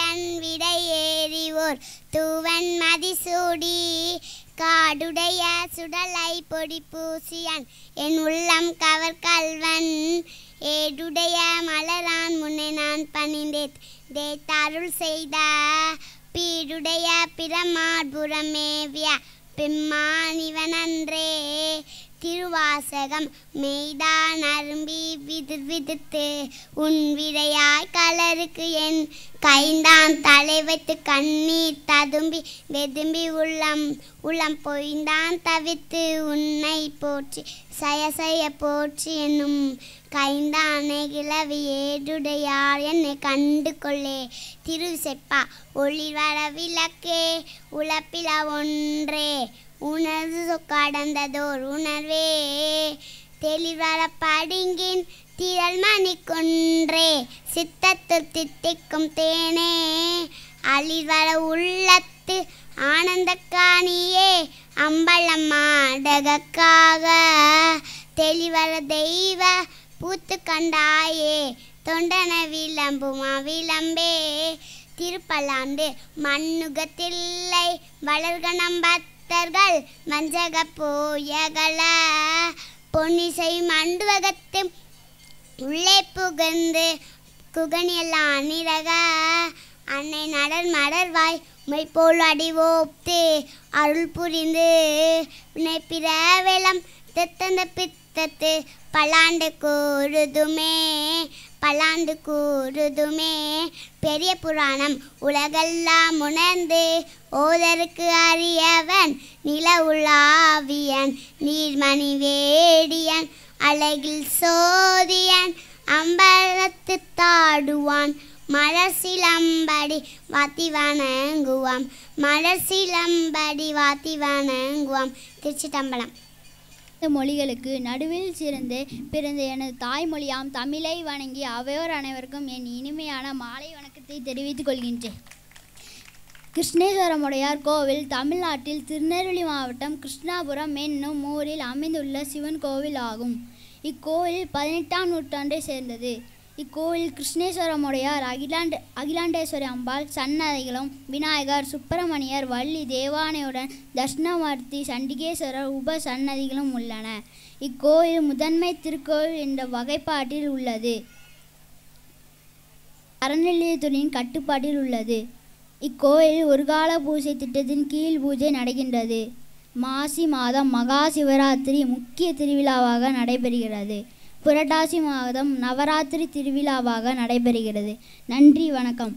என் விடையேறிவோர் தூவன் மதிசூடி காடுடைய சுடலை பொடி பூசியன் என் உள்ளம் கவர் கல்வன் ஏடுடைய மலரான் முன்னே நான் பணிந்தேன் தேத்தருள் செய்த பீடுடைய பிரமார்புறமேவிய பெம்மானிவனன்றே திருவாசகம் மெய்தான் அரும்பி விதிர்விதித்து உன் விடையாய் கலருக்கு என் கைந்தான் தலை வைத்து கண்ணீர் ததும்பி வெதும்பி உள்ளம் பொய்ந்தான் தவித்து உன்னை போற்றி சய போற்றி என்னும் கைந்தானே கிளவி ஏடுடையார் என்னை கண்டு கொள்ளே திருசெப்பா ஒளிவர விளக்கே உழப்பில ஒன்றே உணர்வு கடந்ததோர் உணர்வே தெளிவர படுங்கின் திரள் மணி கொன்றே சித்தத்தில் தித்திக்கும் தேனே அழிவர உள்ளத்து ஆனந்த காணியே அம்பலம் மாடகக்காக தெளிவர தெய்வ பூத்து கண்டாயே தொண்டன விளம்புமா விளம்பே திருப்பலாண்டு மண்ணுகத்தில்லை வளர்க நம்பத்தர்கள் வஞ்சக போயகள பொன்னிசை மண்டுவகத்து உள்ளே புகுந்து குகனியெல்லாம் நிறக அன்னை நடர் மடர்வாய் மெய்போல் அடிவோப்து அருள் புரிந்து உன்னை பிறவெளம் தெத்தந்த பித்தத்து பலாண்டு கூறுதுமே பெரிய புராணம் உலகெல்லாம் உணர்ந்து ஓதருக்கு அறியவன் நில உலாவியன் நீர்மணி வேடியன் அழகில் சோதியன் அம்பலத்து தாடுவான் மலர் சிலம்படி வாத்தி வணங்குவாம் திருச்சிட்டம்பலம். மொழிகளுக்கு நடுவில் சிறந்து பிறந்த எனது தாய்மொழியாம் தமிழை வணங்கி அவையோர் அனைவருக்கும் என் இனிமையான மாலை வணக்கத்தை தெரிவித்துக் கொள்கின்றேன். கிருஷ்ணேஸ்வரமுடையார் கோவில் தமிழ்நாட்டில் திருநெல்வேலி மாவட்டம் கிருஷ்ணாபுரம் என்னும் ஊரில் அமைந்துள்ள சிவன் கோவில் ஆகும். இக்கோவில் 18ஆம் நூற்றாண்டை சேர்ந்தது. இக்கோவில் கிருஷ்ணேஸ்வரமுடையார் அகிலாண்டேஸ்வரி அம்பாள் சன்னதிகளும் விநாயகர் சுப்பிரமணியர் வள்ளி தேவானையுடன் தட்சிணாமூர்த்தி சண்டிகேஸ்வரர் உப சன்னதிகளும் உள்ளன. இக்கோவில் முதன்மை திருக்கோவில் என்ற வகைப்பாட்டில் உள்ளது. அறநிலையத்துறையின் கட்டுப்பாட்டில் உள்ளது. இக்கோவில் ஒரு கால பூஜை திட்டத்தின் கீழ் பூஜை நடக்கின்றது. மாசி மாதம் மகா சிவராத்திரி முக்கிய திருவிழாவாக நடைபெறுகிறது. புரட்டாசி மாதம் நவராத்திரி திருவிழாவாக நடைபெறுகிறது. நன்றி, வணக்கம்.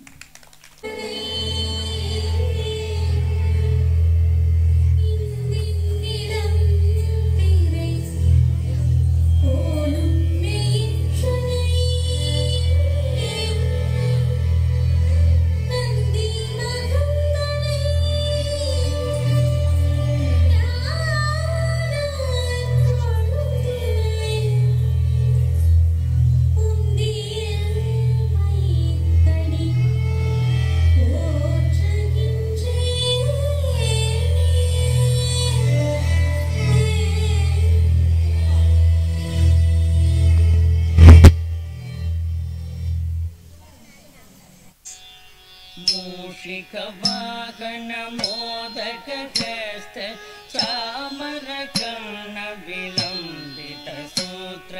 मूषिकवाहन मोदकहस्त चामरकर्ण विलम्बित सूत्र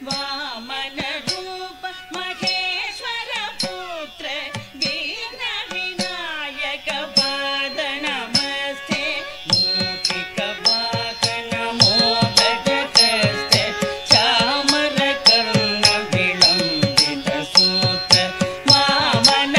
वामन रूप महेश्वर पुत्र दीन विनायक पाद नमस्ते. मूषिकवाहन मोदकहस्त चामरकर्ण विलम्बित सूत्र वामन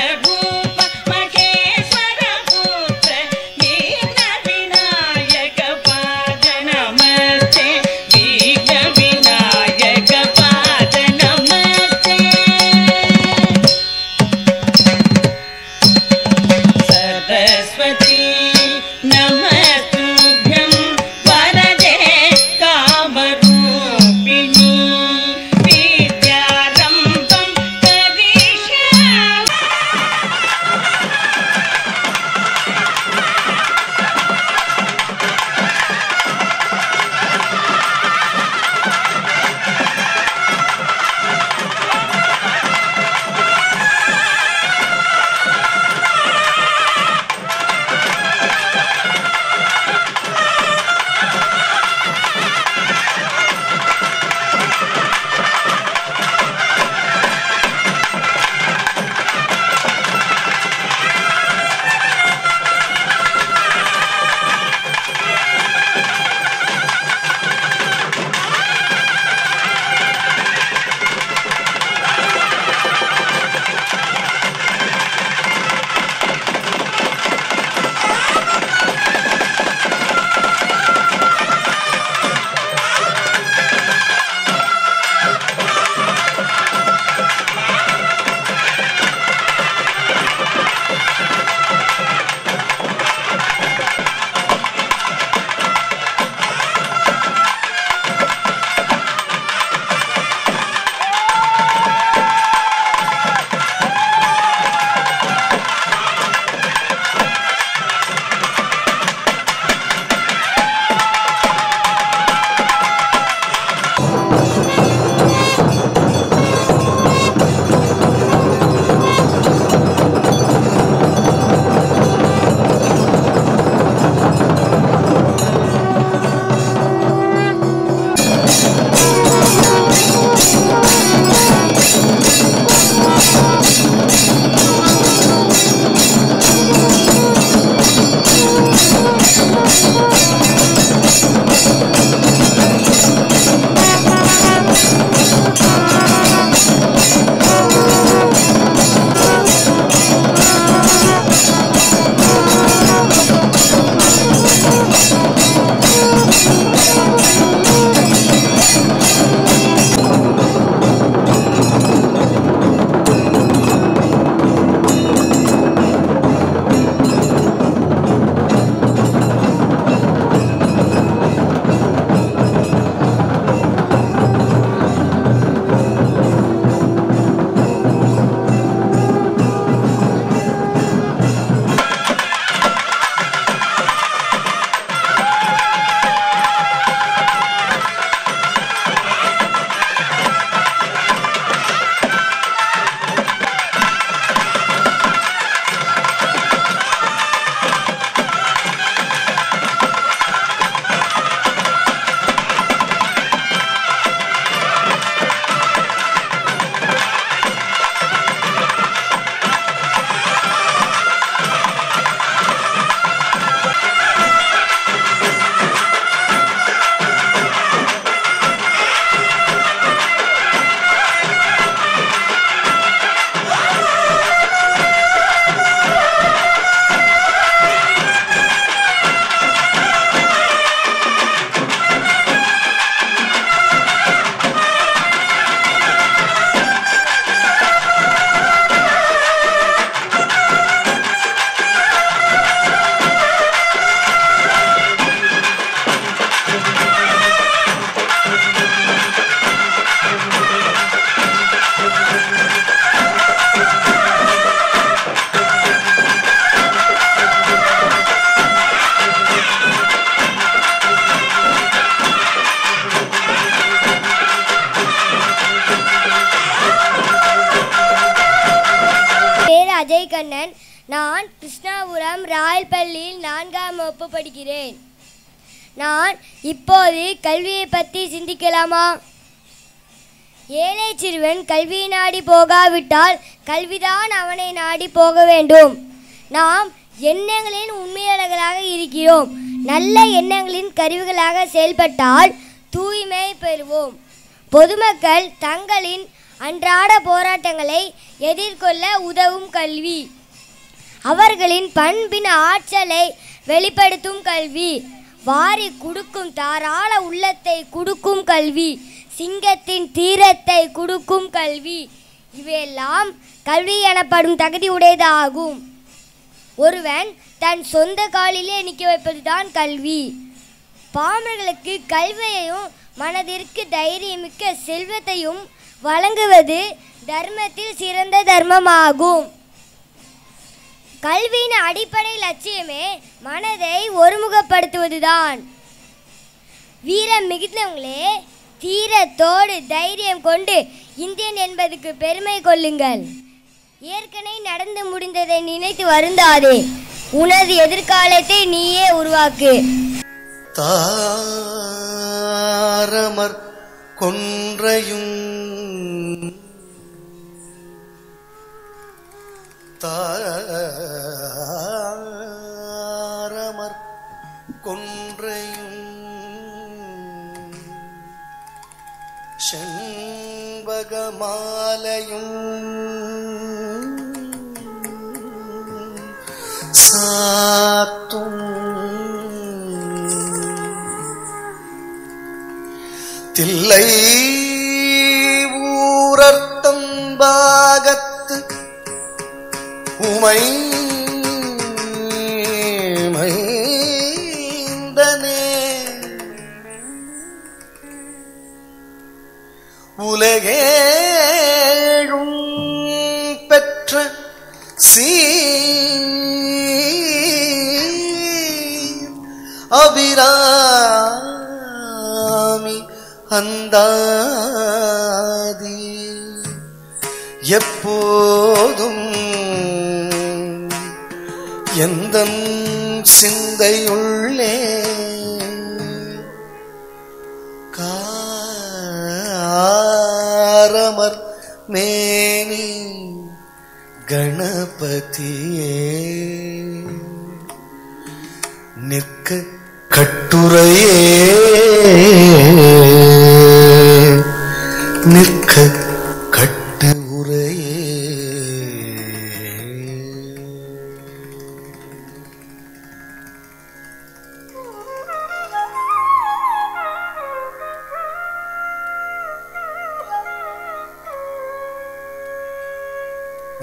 நான் கிருஷ்ணாபுரம் ராயல் பள்ளியில் 4ஆம் வகுப்பு படிக்கிறேன். நான் இப்போது கல்வியை பற்றி சிந்திக்கலாமா? ஏழை சிறுவன் கல்வியை நாடி போகாவிட்டால் கல்விதான் அவனை நாடி போக வேண்டும். நாம் எண்ணங்களின் உண்மையாளர்களாக இருக்கிறோம். நல்ல எண்ணங்களின் கருவிகளாக செயல்பட்டால் தூய்மை பெறுவோம். பொதுமக்கள் தங்களின் அன்றாட போராட்டங்களை எதிர்கொள்ள உதவும் கல்வி. அவர்களின் பண்பின் ஆற்றலை வெளிப்படுத்தும் கல்வி. வாரி கொடுக்கும் தாராள உள்ளத்தை கொடுக்கும் கல்வி. சிங்கத்தின் தீரத்தை கொடுக்கும் கல்வி. இவையெல்லாம் கல்வி எனப்படும் தகுதி உடையதாகும். ஒருவன் தன் சொந்த காலிலே நிற்க வைப்பதுதான் கல்வி. பாமர்களுக்கு கல்வியையும் மனதிற்கு தைரியமிக்க செல்வத்தையும் வழங்குவது தர்மத்தில் சிறந்த தர்மமாகும். கல்வியின் அடிப்படை லட்சியமே மனதை ஒருமுகப்படுத்துவதுதான். வீரம் மிகுந்தவங்களே, தீரத்தோடு தைரியம் கொண்டு இந்தியன் என்பதுக்கு பெருமை கொள்ளுங்கள். ஏற்கனவே நடந்து முடிந்ததை நினைத்து வருந்தாதே. உனது எதிர்காலத்தை நீயே உருவாக்கு. தாரமர் கொன்றையும் தாரமர் கொன்றையும் செண்பகமாலையும் சாத்தும் தில்லை ஊரர்த்தம்பாகத்து உமை மைந்தனே உலகேழும் பெற்ற அபிராமி அந்தாதி எப்போதும் எந்தன் சிந்தையுள்ளே காரமர் மேனி கணபதியே நிற்க கட்டுரையே நிற்க கட்டு உரையே.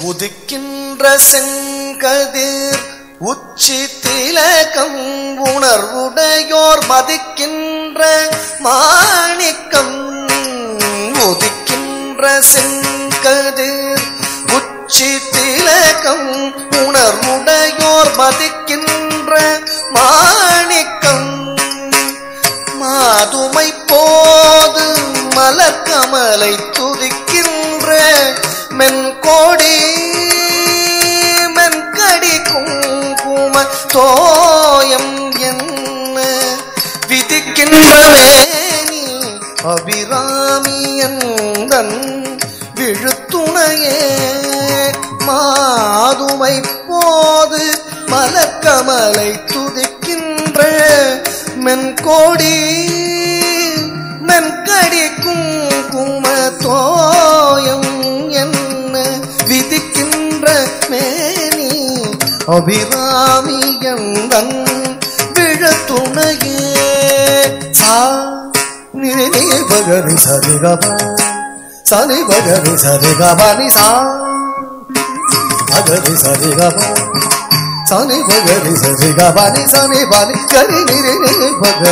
உதிக்கின்ற செங்கதிர் உச்சி திலகம் உணர்வுடையோர் மதிக்கின்ற மாணிக்கம். உதிக்கின்ற செங்கதிர் உச்சி திலகம் உணர்வுடையோர் மதிக்கின்ற மாணிக்கம். மாதுமை போது மலர்கமலை துதிக்கின்ற மென்கோடி மென்கடி குங்கும தோயம் என்ன விதிக்கின்ற வேணி அபிராமியந்தன் விழுத்துணையே. மாதுமை போது மலர்கமலை துதிக்கின்ற மென்கோடி மென்கடி குங்கும தோயம் என்ன விதிக்கின்ற மேனி அபிராமியந்தன் விழுத்துணையே. சா நிறை பகரி சரிகபா சனி பகரி சரிகபானி சா அகரி சரிகபா சனி பகரி சரிகபானி சனி பானி கரி நிறை பக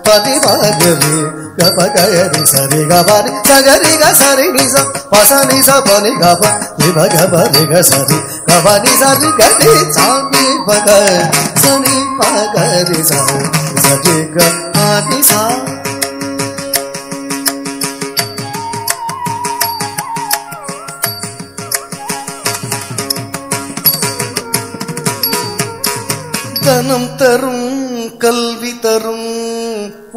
பதி பகரி கபகரி சரிகபானி சகரி க சரி நிச பசனி ச பனி கப விபக பரி க சரி கபானி சரி கரி சாமி பக சனி பகரி சரி சரி க ஆனி சா. தனம் தரும் கல்வி தரும்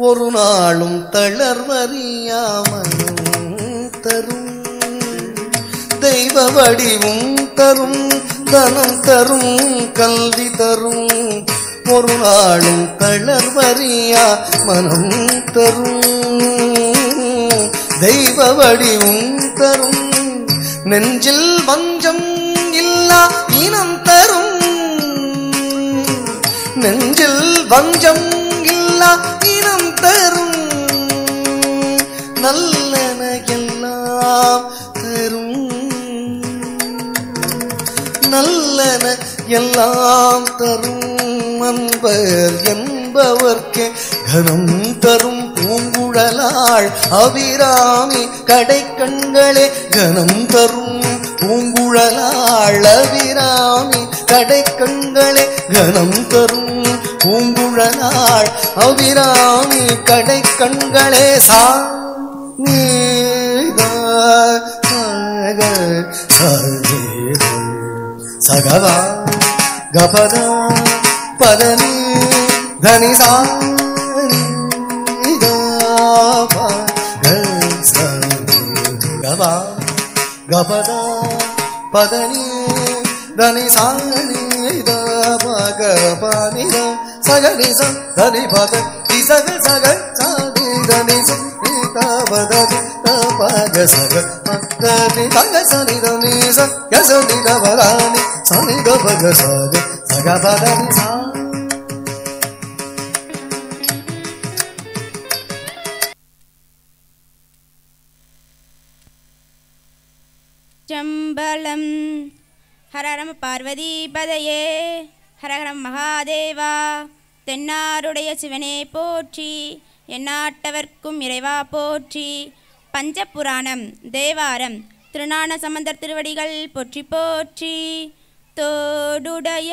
ஒரு நாளும் தளர்வறியாமலும் தரும் தெய்வ வடிவும் தரும் தனம் தரும் கல்வி தரும் ஒரு நாளும் தளர்வறியா மனம் தரும் தெய்வ வடிவும் தரும் நெஞ்சில் வஞ்சம் இல்லா இனம் தரும் நெஞ்சில் வஞ்சம் இல்லா இனம் தரும் நல்லன எல்லாம் தரும் நல்லன எல்லாம் தரும் அன்பர் என்பவர்க்கே கனம் தரும் பூங்குழலாள் அபிராமி கடை கண்களே கனம் தரும் பூங்குழலாள் அபிராமி கடை கண்களே கனம் தரும் பூங்குழலாள் அபிராமி கடை கண்களே சா சகவா கபத பதனி தனி கபா கபத பதனி தனி சாணி பகபனி சகனி சனி பத சக சக சாதி தனி பதனி பக சக பதனி தக சனி தனி சனி கபராணி சனி கபக சக சக பதனி சா चंबलम हरहरम பார்வதி பதையே ஹரஹரம் மகாதேவா தென்னாருடைய சிவனே போற்றி எந்நாட்டவர்க்கும் இறைவா போற்றி பஞ்சபுராணம் தேவாரம் திருஞான சம்பந்தர் திருவடிகள் போற்றி போற்றி தோடுடைய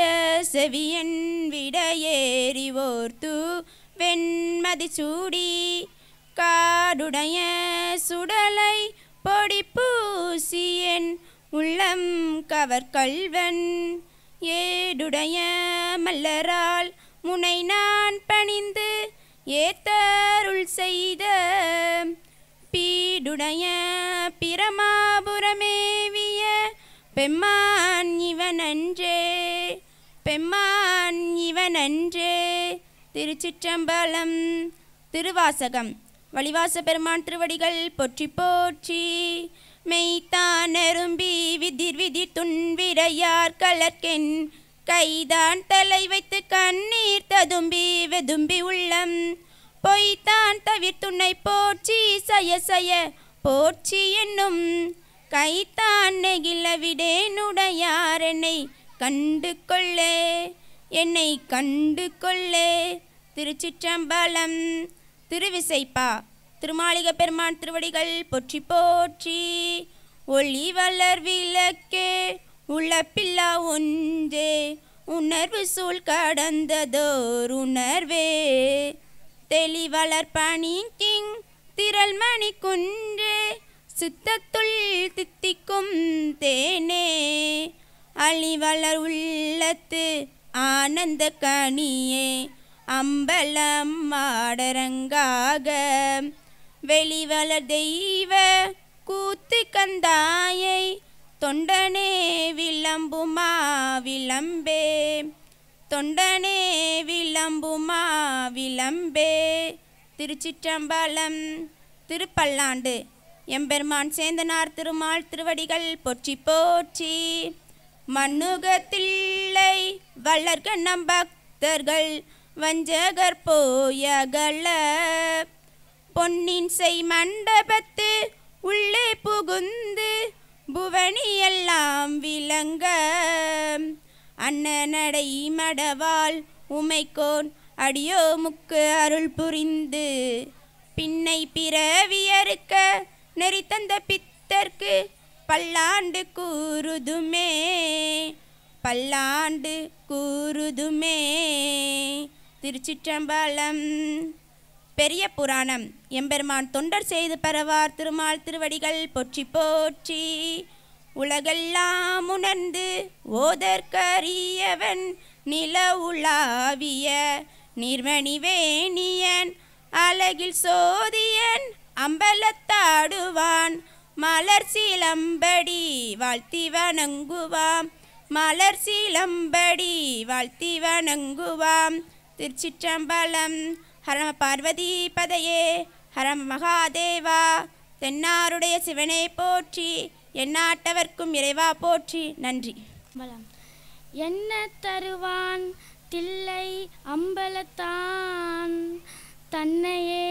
செவியன் விடையேறி ஓர்த்து வெண்மதி சூடி காடுடைய சுடலை பொடி பூசியன் உள்ளம் கவர்கல்வன் ஏடுடைய மல்லரால் முனை நான் பணிந்து ஏத்தருள் செய்த பீடுடைய பிரமாபுரமேவிய பெம்மான் இவனன்றே பெம்மான் இவனன்றே. திருச்சிற்றம்பலம். திருவாசகம். வலிவாச பெருமான் திருவடிகள் போற்றி போற்றி. மெய்தான் அரும்பி விதிர் விதிர் துன்விரையார் கலர்கென் கைதான் தலை வைத்து கண்ணீர் ததும்பி வெதும்பி உள்ளம் பொய்தான் தவிர்த்துன்னை போற்றி சய சய போற்றி என்னும் கைத்தான் நெகிழ விடேனுடையார் என்னை கண்டு கொள்ளே என்னை கண்டு கொள்ளே. திருச்சிற்றம்பலம். திருவிசைப்பா. திருமாளிக பெருமான் திருவடிகள் போற்றி போற்றி. ஒளி வளர் விளக்கே உளப்பில்லா ஒன்றே உணர்வு சூழ் கடந்ததோர் உணர்வே தெளிவளர் பணிக்கிங் திரள் மணி குன்றே சித்தத்துள் தித்திக்கும் தேனே அழிவளர் உள்ளத்து ஆனந்த கனியே அம்பலம் மாடரங்காக வெளிவளர் தெய்வ கூத்து கந்தாயை தொண்டனே விளம்புமா விளம்பே தொண்டனே விளம்புமா விளம்பே. திருச்சிற்றம்பலம். திருப்பல்லாண்டு. எம்பெருமான் சேந்தனார் திருமால் திருவடிகள் போற்றி போற்றி. மண்ணுகத்தில்லை வளர்க நம் பக்தர்கள் வஞ்சகர் போயகல பொன்னின் செய் மண்டபத்து உள்ளே புகுந்து புவனி எல்லாம் விளங்க அன்னநடை மடவாள் உமைக்கோன் அடியோ முக்கு அருள் புரிந்து பின்னை பிறவியறுக்க நெறி தந்த பித்தர்க்கு பல்லாண்டு கூறுதுமே பல்லாண்டு கூறுதுமே. திருச்சிற்றம்பலம். பெரிய புராணம். எம்பெருமான் தொண்டர் செய்து பரவார் திருமால் திருவடிகள் போற்றி போற்றி. உலகெல்லாம் உணர்ந்து ஓதற்கரியவன் நிலவுலாவிய நீர்மணிவேணியன் அழகில் சோதியன் அம்பலத்தாடுவான் மலர் சிலம்படி வாழ்த்தி வணங்குவாம் மலர் சிலம்படி வாழ்த்தி வணங்குவாம். திருச்சிற்றம்பலம். ஹரம பார்வதி பதையே ஹரம் மகாதேவா. தென்னாருடைய சிவனை போற்றி, எந்நாட்டவர்க்கும் இறைவா போற்றி. நன்றி. என்ன தருவான் தில்லை அம்பலத்தான், தன்னையே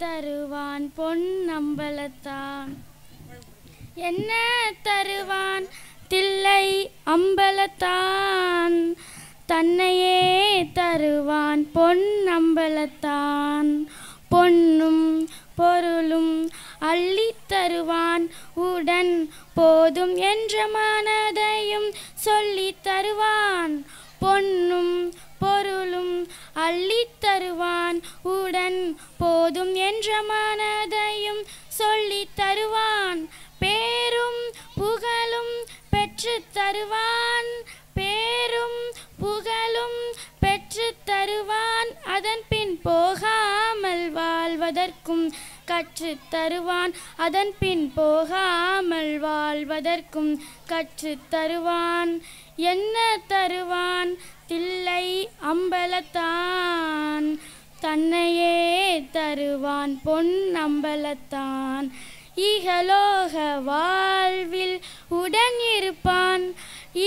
தருவான் பொன் அம்பலத்தான். என்ன தருவான் தில்லை அம்பலத்தான், தன்னையே தருவான் பொன் அம்பலத்தான். பொன்னும் பொருளும் அள்ளித் தருவான் உடன் போதும் என்ற மனதையும் சொல்லித் தருவான். பொன்னும் பொருளும் அள்ளித் தருவான் உடன் போதும் என்ற மனதையும் சொல்லித் தருவான். பேரும் புகழும் பெற்று தருவான், பேரும் புகழும் பெற்று தருவான். அதன் பின் போகாமல் வாழ்வதற்கும் கற்று தருவான், அதன் பின் போகாமல் வாழ்வதற்கும் கற்று தருவான். என்ன தருவான் தில்லை அம்பலத்தான், தன்னையே தருவான் பொன் அம்பலத்தான். இகலோக வாழ்வில் உடன் இருப்பான்,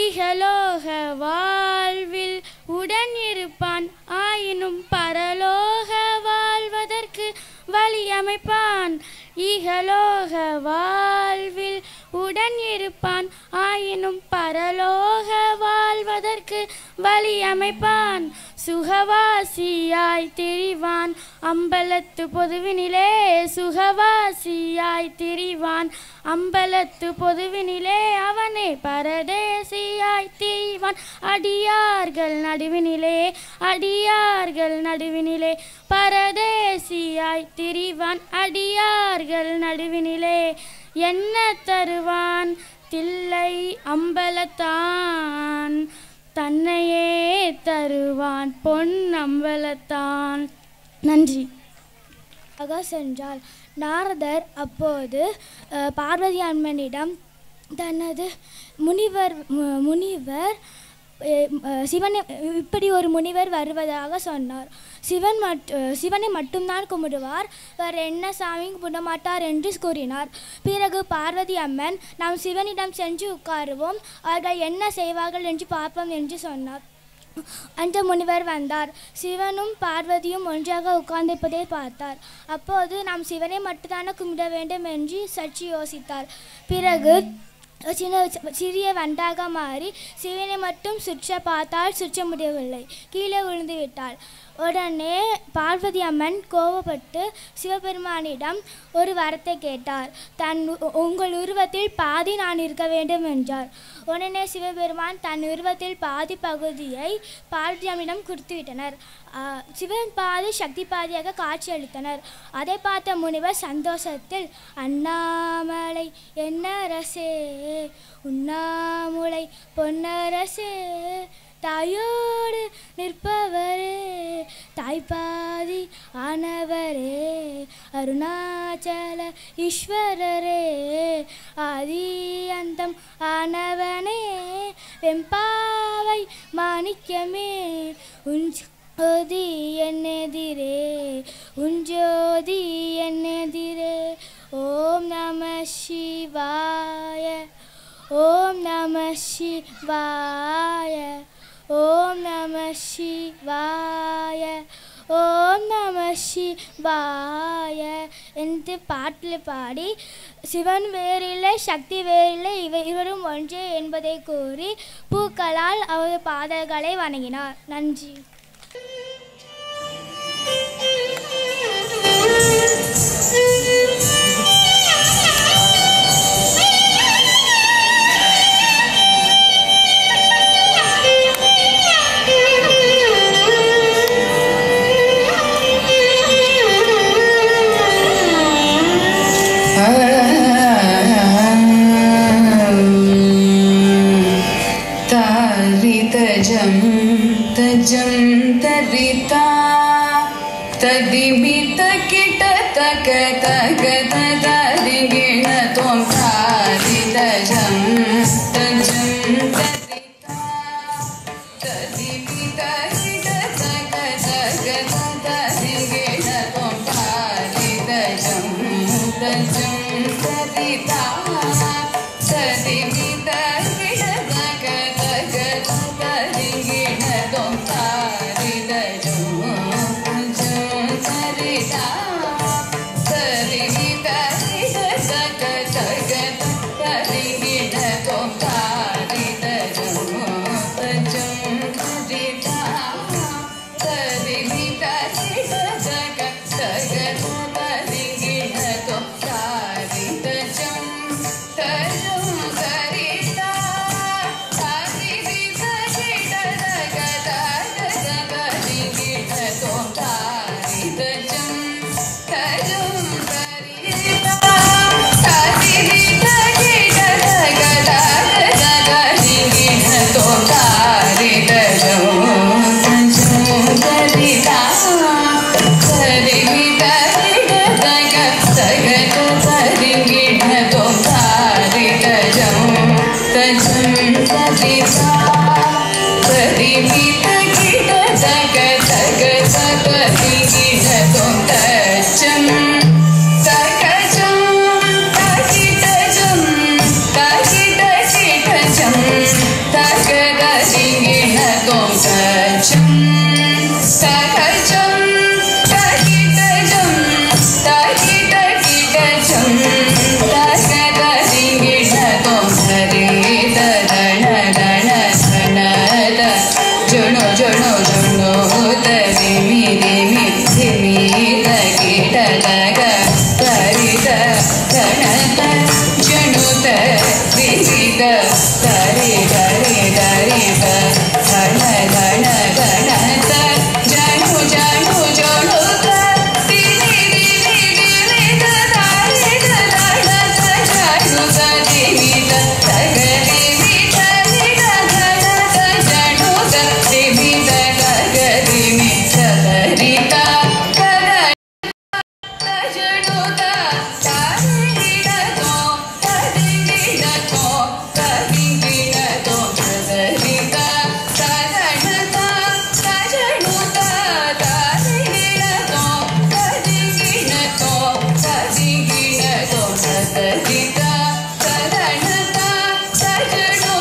இகலோக வாழ்வில் உடன் இருப்பான். ஆயினும் பரலோக வாழ்வதற்கு வழி அமைப்பான். இகலோக வாழ்வில் உடன் இருப்பான், ஆயினும் பரலோக வாழ்வதற்கு வழி அமைப்பான். சுகவாசியாய் திரிவான் அம்பலத்து பொதுவினிலே, சுகவாசியாய் திரிவான் அம்பலத்து பொதுவினிலே. அவனே பரதேசியாய் திரிவான் அடியார்கள் நடுவினிலே, அடியார்கள் நடுவினிலே. பரதேசியாய் திரிவான் அடியார்கள் நடுவினிலே. என்ன தருவான் தில்லை அம்பலத்தான், தன்னையே தருவான் பொன் அம்பலத்தான். நன்றி. சென்றார். நாரதர் அப்போது பார்வதி அம்மனிடம் தனது முனிவர் சிவனை இப்படி ஒரு முனிவர் வருவதாக சொன்னார். சிவனை மட்டும்தான் கும்பிடுவார், வேறு என்ன சாமியும் கும்பிட மாட்டார் என்று கூறினார். பிறகு பார்வதி அம்மன், நாம் சிவனிடம் சென்று உட்காருவோம், அவர்கள் என்ன செய்வார்கள் என்று பார்ப்போம் என்று சொன்னார். அந்த முனிவர் வந்தார். சிவனும் பார்வதியும் ஒன்றாக உட்கார்ந்திருப்பதை பார்த்தார். அப்போது நாம் சிவனை மட்டும்தானே கும்பிட வேண்டும் என்று சற்று யோசித்தார். பிறகு சிறிய வண்டாக மாறி சிவனை மட்டும் சுற்ற பார்த்தால் சுற்ற முடியவில்லை, கீழே விழுந்து விட்டாள். உடனே பார்வதி அம்மன் கோபப்பட்டு சிவபெருமானிடம் ஒரு வரத்தை கேட்டார். உங்கள் உருவத்தில் பாதி நான் இருக்க வேண்டும் என்றார். உடனே சிவபெருமான் தன் உருவத்தில் பாதி பகுதியை பார்வதி அம்மனிடம் கொடுத்துவிட்டனர். சிவன் பாதி சக்தி பாதியாக காட்சியளித்தனர். அதை பார்த்த முனிவர் சந்தோஷத்தில், அண்ணாமலை என்னரசே, உண்ணாமுலை பொன்னரசே, தாயோடு நிற்பவரே, தாய்பாதி ஆனவரே, அருணாச்சல ஈஸ்வரரே, ஆதி அந்தம் ஆனவனே, வெம்பாவை மாணிக்கமே, உஞ்சோதி என்னெதிரே, உஞ்சோதி என்னெதிரே. ஓம் நம சிவாய, ஓம் நம சிவாய, ஓம் நம சிவாய, ஓம் நம சிவாய என்று பாட்டில் பாடி, சிவன் வேறில்லை சக்தி வேறில்லை இவரும் ஒன்றே என்பதை கூறி பூக்களால் அவர் பாதங்களை வணங்கினார். நன்றி. तजं तरिता तदिमित किट तक तक तदरिगिण त्वं तारि तजं तरिता तदिमित किट तक तक तदरिगिण त्वं तारि तजं तरिता तदिमित किट तक तक तदरिगिण त्वं तारि तजं तरिता तदिमित किट तक तक तदरिगिण त्वं तारि तजं तरिता तदिमित किट तक तक तदरिगिण त्वं तारि तजं तजं तरिता तदिमित किट तक तक तदरिगिण त्वं तारि तजं तजं तरिता तदिमित किट तक तक तदरिगिण त्वं तारि तजं तजं तरिता तदिमित किट तक तक तदरिगिण त्वं तारि तजं तजं तरिता तदिमित किट तक तक तदरिगिण त्वं तजं तकजं तकिटजं तकिटकिटजं तकदरिगिण त्वं तजं तकजं तकिटजं तकिटकिटजं तकदरिगिण त्वं हरित गण गण गणद जुणु जुणु जुणु तरिमि रिमि धिमि तकिट तक तरित गणद जुणु तरित तरि तरि तरित गण गण गणद जणु जणु जुणु तिरि रिरि रिरित तरित गणद जणु तरित तगरिमित रित गणद जणु तरिमित तगरिमित तरिता तजणु तरिगिण त्वं तरिगिण त्वं तरिगिण त्वं तरिता तजणता तजणु तरिगिण त्वं तरिगिण त्वं तरिगिण त्वं तरिता तजणता तजणु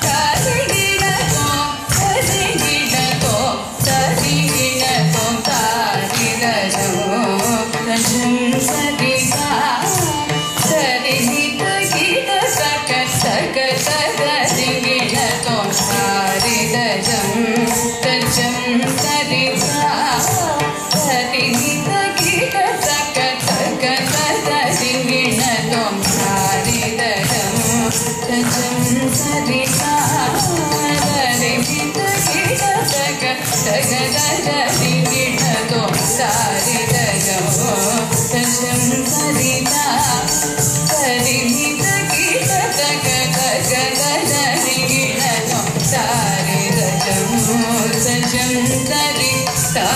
तरिगिण त्वं तरिगिण त्वं तरिगिण त्वं तारि तजं तजं तरिता तदिमित किट तक तक तदरिगिण त्वं तारि तजं तजं तरिता तदिमित किट तक तक तदरिगिण त्वं तारि तजं तजं तरिता तदिमित किट तक तक तदरिगिण त्वं तारि तजं तजं तरिता तदिमित किट तक तक तदरिगिण त्वं तारि तजं तजं तरिता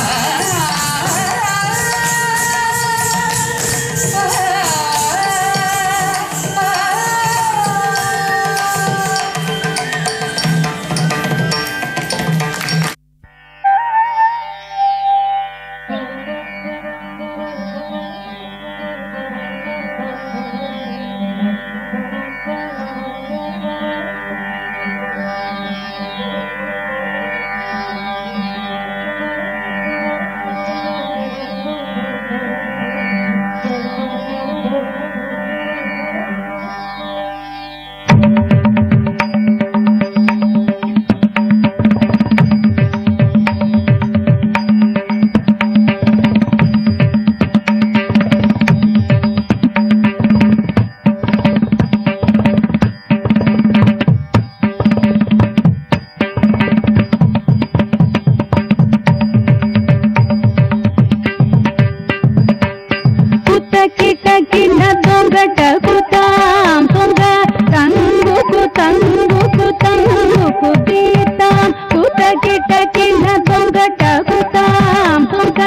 ಕಿಟ ಕಿಣ ದೊಂಗಟಗುತಾಂ ಪುಗ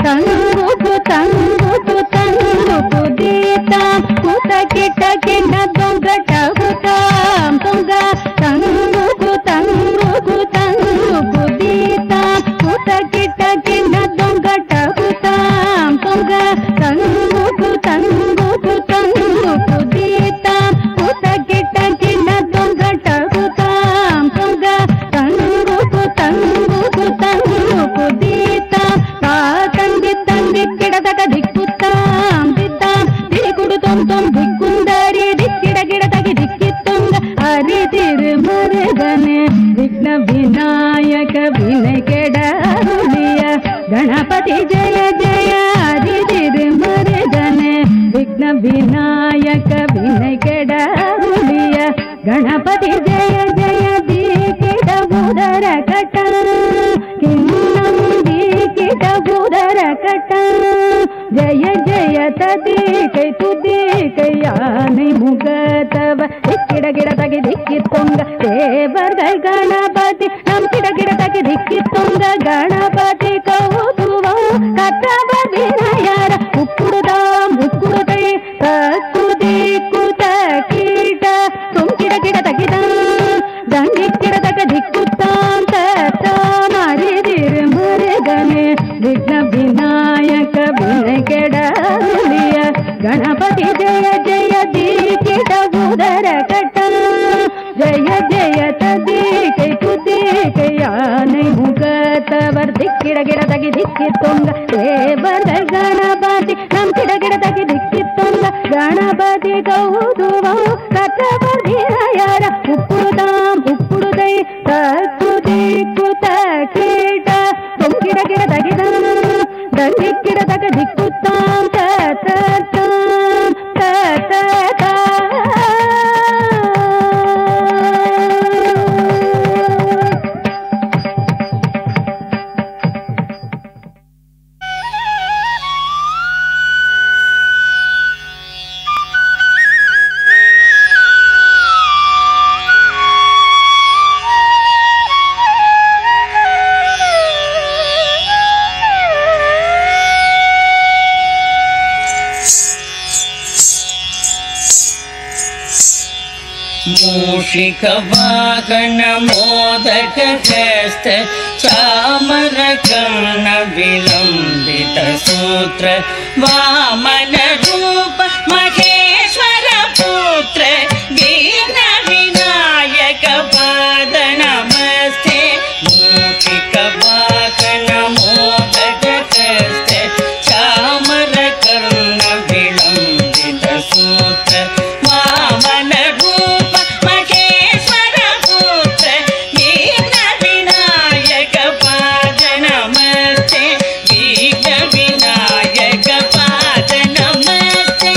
ತಂಗುಗು ತಂಗುಗು ತಂಗುಗು ದೀತಾಂ ಕುತ ಕಿಟ ಕಿಣ ದೊಂಗಟಗುತಾಂ ಪುಗ ತಂಗುಗು ತಂಗುಗು ತಂಗುಗು ದೀತಾಂ ಕುತ ಕಿಟ ಕಿಣ ದೊಂಗಟಗುತಾಂ ಪುಗ ತಂಗುಗು ತಂಗುಗು ತಂಗುಗು ದೀತಾಂ ಕುತ ಕಿಟ ಕಿಣ ದೊಂಗಟಗುತಾಂ ಪುಗ ತಂಗುಗು ತಂಗುಗು ತಂಗುಗು ದೀತಾಂ ತಾ ತಂಗಿ ತಂಗಿ ಗಿಡದಗ ದಿಕ್ಕುತ್ತಾಂ ದಿತ್ತಾಂ ದಿರಿಕುಡು ತೊಂ ತೊಂ ದಿಕ್ಕುಂದರಿ ದಿಕ್ಕಿಡ ಗಿಡದಗಿ ದಿಕ್ಕಿತ್ತೊಂಗ ಹರಿದಿರು ಮರುಗನೆ ವಿಘ್ನ ವಿನಾಯಕ ವಿನಯ ಕೆಡರುಳಿಯ ಗಣಪತಿ ಜಯ ಜಯ ಹರಿದಿರು ಮರುಗನೆ ವಿಘ್ನ ವಿನಾಯಕ ವಿನಯ ಕೆಡರುಳಿಯ ಗಣಪತಿ ಜಯ ಜಯ ದೀಕಿಡ ಬುಧರ ಕಟ ಕಿನ್ನಂ ದೀಕಿಡ ಬುಧರ ಕಟ ಜಯ ಜಯ ತದೀಕೈ ತುದೀಕೈ ಯಾனை முகத்தவ திக்கிட கிட தகி திக்கி தொங்க தேவர்கள் கணபதி நம் கிட கிட தகி திக்கி தொங்க கணபதி கவுதுவம் கத்தவ விநாயகர உக்குடுதாம் உக்குடுதை தக்குதி குத கீட தும் கிட கிட தகிதாம் தங்கி கிட தக திக்குத்தாம் தத்தாம் அரிதிரு முருகனே விக்ன விநாயக வினை கெடருளிய ಗಣಪತಿ ಜಯ ಜಯ ದೀಕಿಟ ಬುಧರ ಕಟ ಜಯ ಜಯ ತದೀಕೈ ತುದೀಕೈ ಯಾனை ಮುಗತವರ್ ದಿಕ್ಕಿಡ ಗಿಡ ತಗಿ ದಿಕ್ಕಿ ತೊಂಗ ದೇವರ ಗಣಪತಿ ನಮ್ ಕಿಡ ಗಿಡ ತಗಿ ದಿಕ್ಕಿ ತೊಂಗ ಗಣಪತಿ ಕೌದುವ ಕಥವರ್ ವಿನಾಯರ ಉಪ್ಪುಡುದಾಂ ಉಪ್ಪುಡುದೈ ತಕ್ಕುದಿ ಕುತ ಕೀಟ ತೊಂಗಿಡ ಗಿಡ ತಗಿದಾಂ ದಂಗಿಕ್ಕಿಡ ತಗ ದಿಕ್ಕುತ್ತಾಂ ಮೂಷಿಕ ವಾಹನ ಮೋದಕ ಹಸ್ತ ಚಾಮರ ಕರ್ಣ ವಿಲಂಬಿತ ಸೂತ್ರ ವಾಮನ ರೂಪ ಮಹೇಶ್ವರ ಪುತ್ರ ವಿಘ್ನ ವಿನಾಯಕ ಪಾದ ನಮಸ್ತೆ ಮೂಷಿಕ ವಾಹನ ಮೋದಕ ಹಸ್ತ ಚಾಮರ ಕರ್ಣ ವಿಲಂಬಿತ ಸೂತ್ರ ವಾಮನ ರೂಪ ಮಹೇಶ್ವರ ಪುತ್ರ ವಿಘ್ನ ವಿನಾಯಕ ಪಾದ ನಮಸ್ತೆ ವಿಘ್ನ ವಿನಾಯಕ ಪಾದ ನಮಸ್ತೆ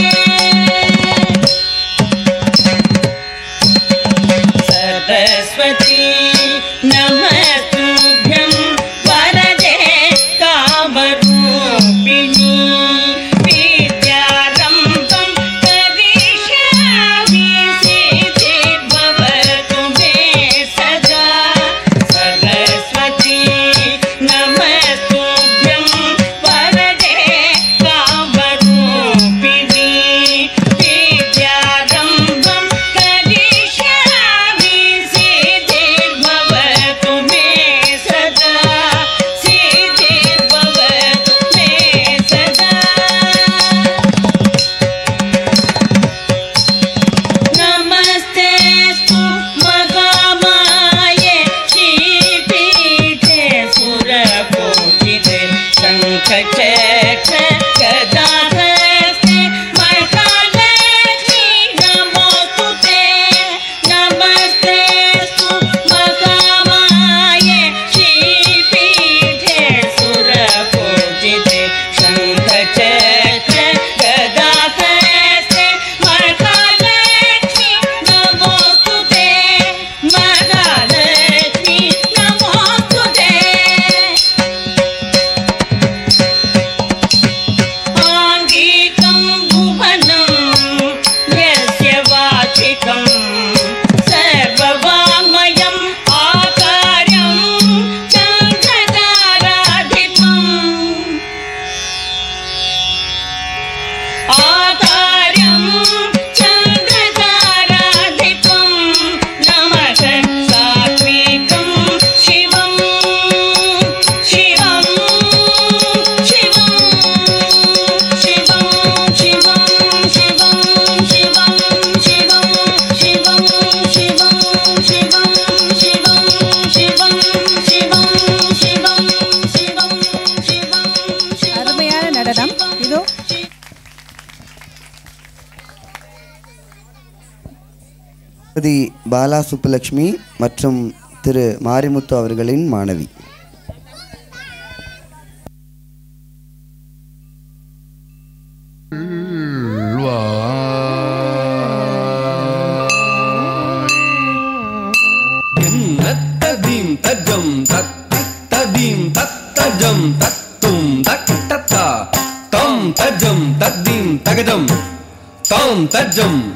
பாலா சுப்புலட்சுமி மற்றும் திரு மாரிமுத்து அவர்களின் மாணவி.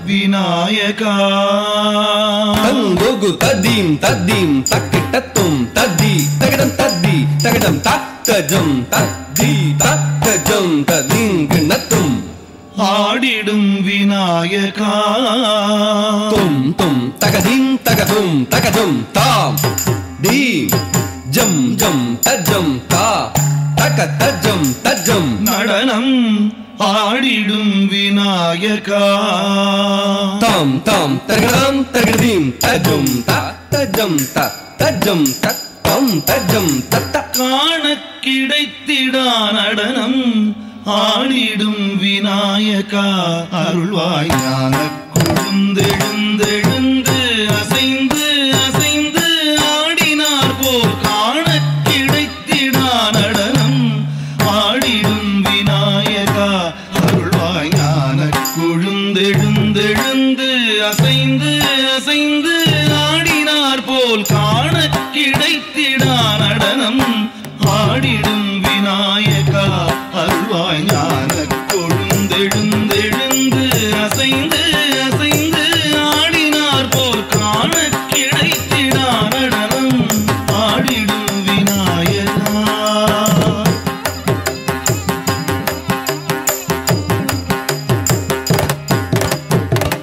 விநாயகா தங்குகு ததீம் ததீம் தக்கிட்டத்தும் ததி தகடம் ததி தகடம் தக்கஜம் ததி தக்கஜம் ததிங்கிணத்தும் ஆடிடும் விநாயகா தும் தும் தகதீம் தகதும் தகஜம் தாம் தீம் ஜம் ஜம் தஜம் தா தக தஜம் தஜம் நடனம் ஆடிடும் விநாயகா தாம் தாம் தகடம் தகதீம் தஜம் த தஜம் த தஜம் தம் தஜம் தத்த காண கிடைத்திடா நடனம் ஆடிடும் விநாயகா அருள்வாய் ஞான கொழுந்தெழுந்தெழுந்து அசைந்து அசைந்து ஆடினார் போல் காண கிடைத்திடா நடனம் ஆடிடும் விநாயகா அருள்வாய் ஞான கொழுந்தெழுந்தெழுந்து அசைந்து அசைந்து ஆடினார் போல் காண கிடைத்திடா நடனம் ஆடிடும் விநாயகா அருள்வாய் ஞான கொழுந்தெழுந்தெழுந்து அசைந்து அசைந்து ஆடினார் போல் காண கிடைத்திடா நடனம் ஆடிடும் விநாயகா.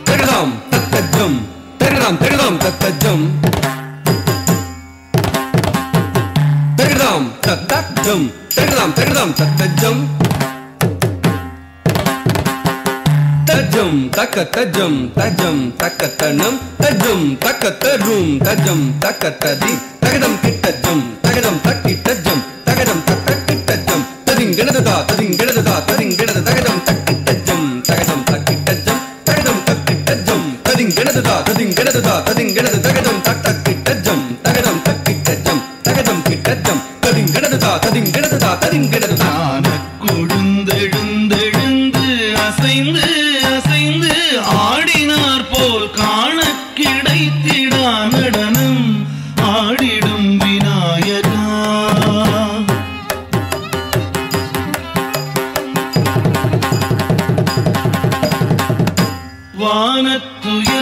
தகதாம் தத்தஜம் தகதாம் தகதாம் தத்தஜம் தகதாம் தத்தஜம் தகதாம் தகதாம் தத்தஜம் தஜம் தக்கத்தஜம் தஜம் தக்கத்தனம் தஜம் தக்கத்தரும் தஜம் தக்கத்ததி தகதம் கிட்டஜம் தகதம் தக்கிட்டஜம் தகதம் தக்கிட்டஜம் ததிங்கிடதா ததிங்கிடதா ததிங்கிடத தகதம் தக்கிட்டஜம் தகதம் தக்கிட்டஜம் தகதம் தக்கிட்டஜம் ததிங்கிடதா ததிங்கிடதா ததிங்கிடத தகதம் தக்கிட்டஜம் தகதம் தக்கிட்டஜம் தகதம் கிட்டஜம் ததிங்கிடதா ததிங்கிடதா ததிங்கிடதா கொழுந்தெழுந்தெழுந்து அசைந்து அசைந்து ஆடினார் போல் காண கிடைத்திடா நடனம் ஆடிடும் விநாயகா.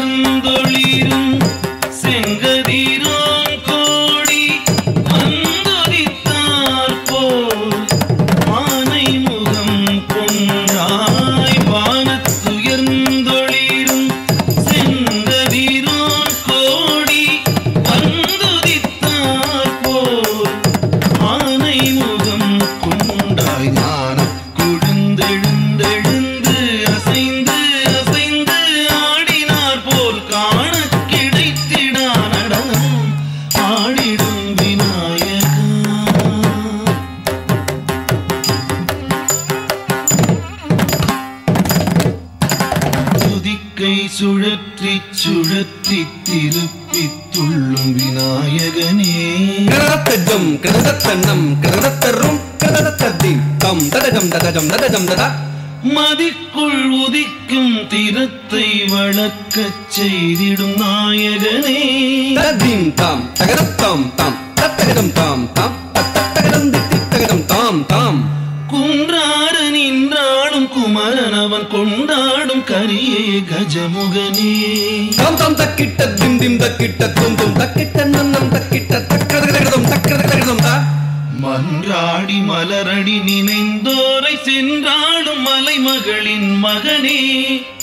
வானத்துயர்ந்தொளிரும் செங்கதிரோன் கோடி வந்துதித்தார் போல் ஆனை முகம் கொண்டாய். வானத்துயர்ந்தொளிரும் செங்கதிரோன் கோடி வந்துதித்தார் போல் ஆனை முகம் கொண்டாய். ஞான கொழுந்தெழுந்தெழுந்து அசைந்து அசைந்து ஆடினார் போல் காண கிடைத்திடா நடனம் ஆடிடும் விநாயகா. துதிக்கை சுழற்றி சுழற்றி திருப்பி துள்ளும் விநாயகனே. கிரதத்தஜம் கிரதத்தன்னம் கிரதத்தரும் கிரதத்ததி தம் ததஜம் ததஜம் ததஜம் ததா மதிக்குள் உதிக்கும் திறத்தை வளர்க்கச் செய்திடும் நாயகனே. ததீம் தாம் தகதத்தாம் தாம் தத்தகதம் தாம் தாம் தத்தகதம் தித்தி தகதம் தாம் தாம் குன்றாட நின்றாடும் குமரன் அவன் கொண்டாடும் கரியே கஜமுகனே. தாம் தாம் தக்கிட்ட திம் திம் தக்கிட்ட தும் தும் தக்கிட்ட நன்னம் தக்கிட்ட தக்கதகதம் தக்கதகதம் தா மன்றாடி மலரடி நினைந்தோரை சென்றாடும் மலைமகளின் மகனே.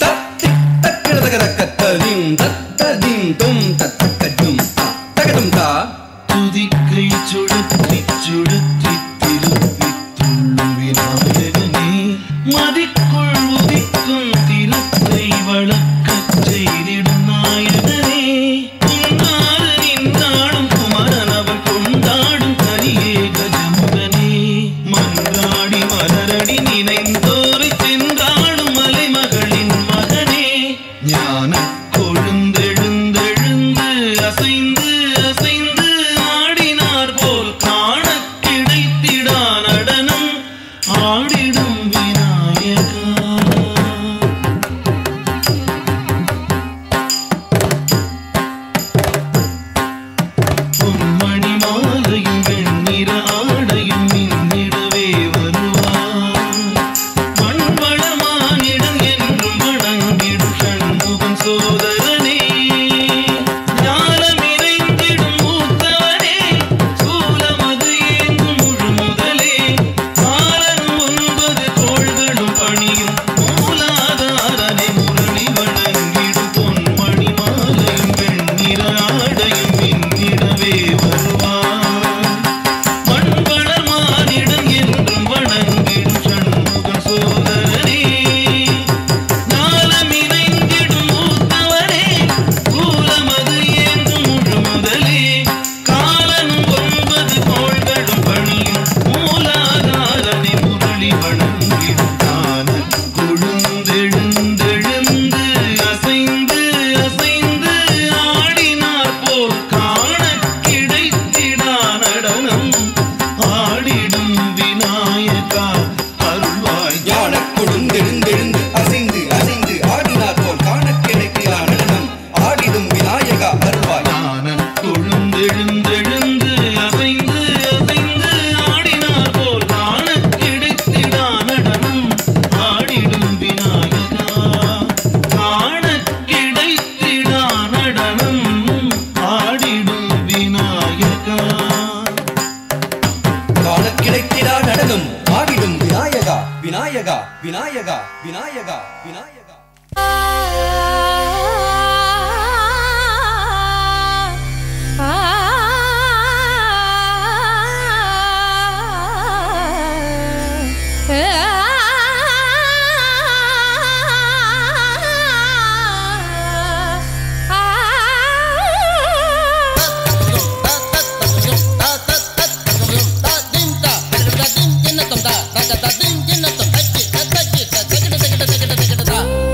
தத்தி தக்கதகதக்கத்ததீம் தத்ததீம் தும் தத்தகஜம் தகதம் தா துதிக்கை சுழற்றி சுழற்றி திருப்பி துள்ளும் விநாயகனே. மதிக்குள் உதிக்கும் திறத்தை வளர்க்கச் செய்திடும் நாயகனே. குன்றாடு நின்றாடும் குமரன் அவன் கொண்டாடும் கரியே கஜமுகனே. மன்றாடி மலரடி நினைந்தோரை சென்றாடும் மலைமகளின் மகனே. ஞான கொழுந்தெழுந்தெழுந்து வெண்ணிற ஆடையும் மின்னிடவே வருவார் மண்வளமானிடம் என்றும் வணங்கிடும் சண்முகன் சோதரனே ஞானமிறைந்திடும் மூத்தவனே சூலமது ஏங்கும் முழு முதலே காலனும் 9 தோள்களும் பணியும் மூலாதாரனை முரணி வணங்கிடும் பொன்மணி மாலையும் வெண்ணிற ஆடையும் மின்னிடவே வருவார் மண்வளமானிடம் என்றும் வணங்கிடும் சண்முகன் சோதரனே ஞானமிறைந்திடும் மூத்தவனே சூலமது ஏங்கும் முழு முதலே காலனும் 9 தோள்களும் பணியும் மூலாதாரனை முரளி வணங்கிடும் தான கொழுந்தெழுந்தெழுந்து அசைந்து அசைந்து ஆடினார் போல் காண கிடைத்திடா நடனம் ஆடிடும் விநாயகா அருள்வாய் ஞான கொழுந்தெழுந்தெழுந்து அசைந்து அசைந்து ஆடினார் போல் காண கிடைக்கிறா நடனம் ஆடிடும் விநாயகா அருள்வாய் ஞான கொழுந்தெழுந்தெழுந்து அசைந்து அசைந்து ஆடினார் போல் காண கிடைத்திடா நடனம் ஆடிடும் விநாயகா காண கிடைத்திடா நடனம் ஆடிடும் விநாயகா காண கிடைக்கிறா நடனம் ஆடிடும் விநாயகா விநாயகா விநாயகா விநாயகா விநாயகா Da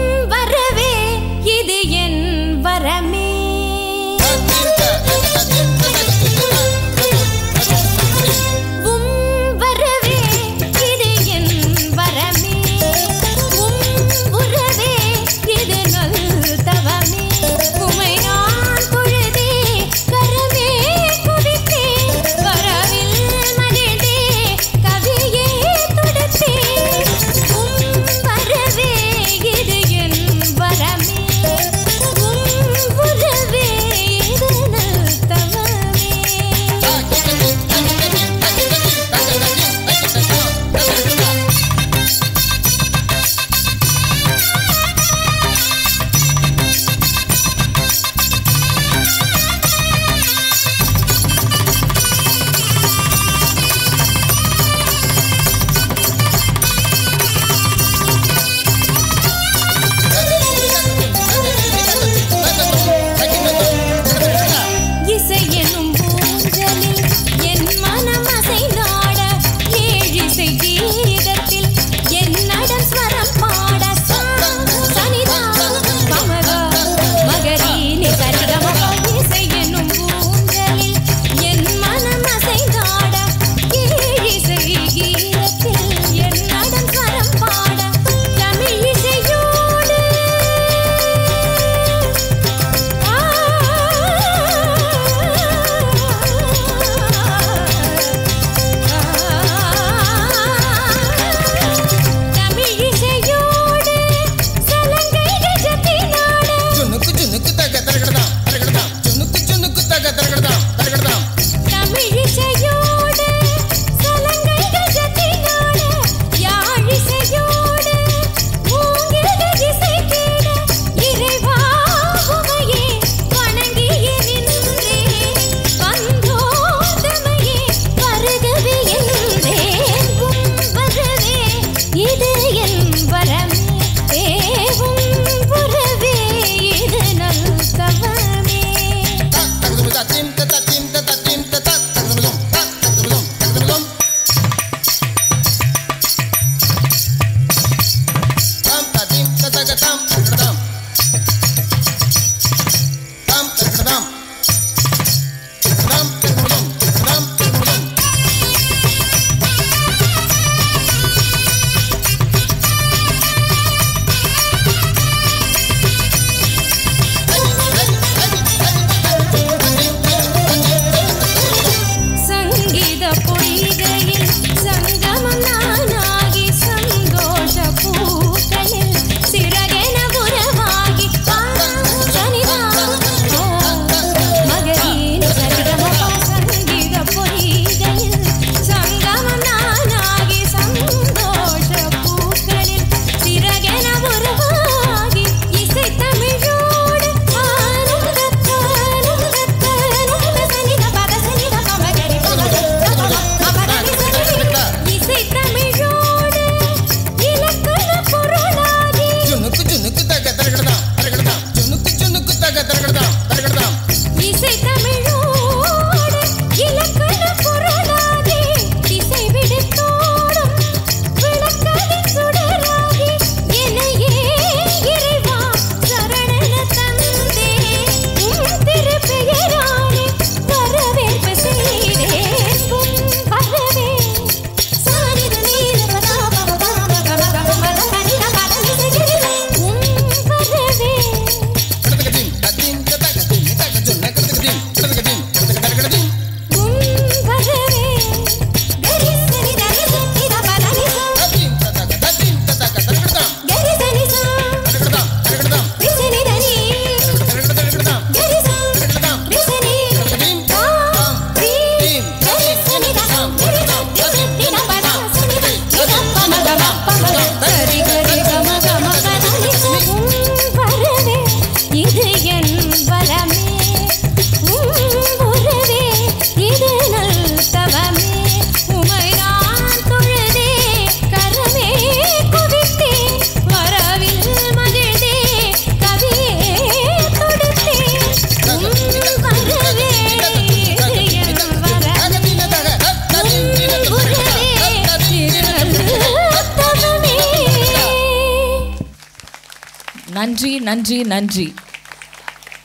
நன்றி நன்றி நன்றி.